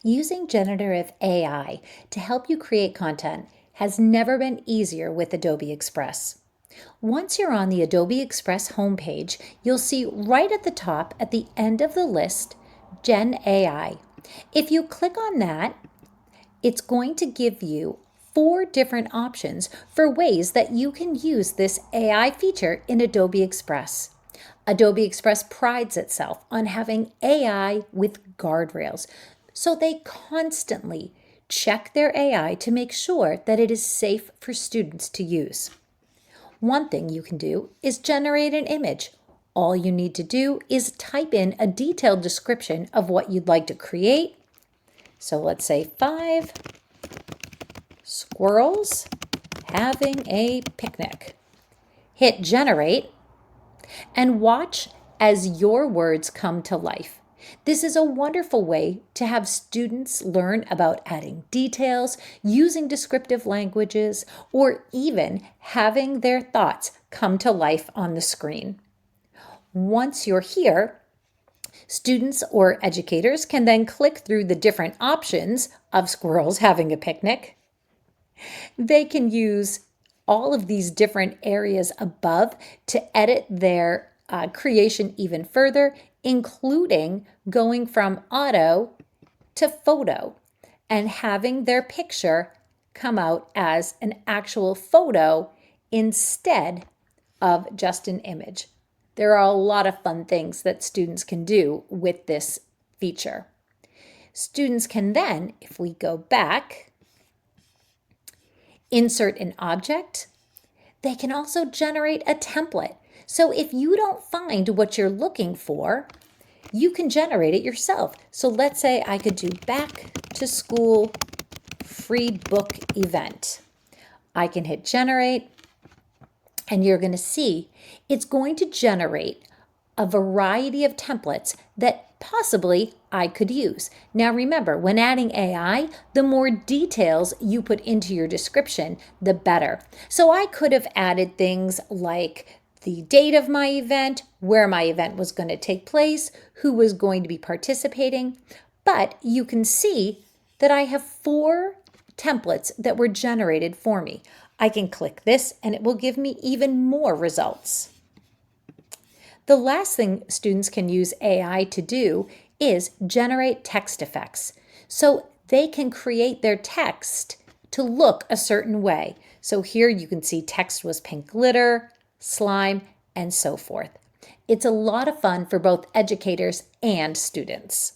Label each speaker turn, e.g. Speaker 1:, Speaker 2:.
Speaker 1: Using generative AI to help you create content has never been easier with Adobe Express. Once you're on the Adobe Express homepage, you'll see right at the top at the end of the list, Gen AI. If you click on that, it's going to give you 4 different options for ways that you can use this AI feature in Adobe Express. Adobe Express prides itself on having AI with guardrails, so they constantly check their AI to make sure that it is safe for students to use. One thing you can do is generate an image. All you need to do is type in a detailed description of what you'd like to create. So let's say 5 squirrels having a picnic. Hit generate and watch as your words come to life. This is a wonderful way to have students learn about adding details, using descriptive languages, or even having their thoughts come to life on the screen. Once you're here, students or educators can then click through the different options of squirrels having a picnic. They can use all of these different areas above to edit their creation even further, including going from auto to photo and having their picture come out as an actual photo instead of just an image. There are a lot of fun things that students can do with this feature. Students can then, if we go back, insert an object. They can also generate a template. So if you don't find what you're looking for, you can generate it yourself. So let's say I could do back to school free book event. I can hit generate, and you're going to see it's going to generate a variety of templates that possibly I could use. Now remember, when adding AI, the more details you put into your description, the better. So I could have added things like the date of my event, where my event was going to take place, who was going to be participating. But you can see that I have 4 templates that were generated for me. I can click this and it will give me even more results. The last thing students can use AI to do is generate text effects. So they can create their text to look a certain way. So here you can see text was pink glitter, slime, and so forth. It's a lot of fun for both educators and students.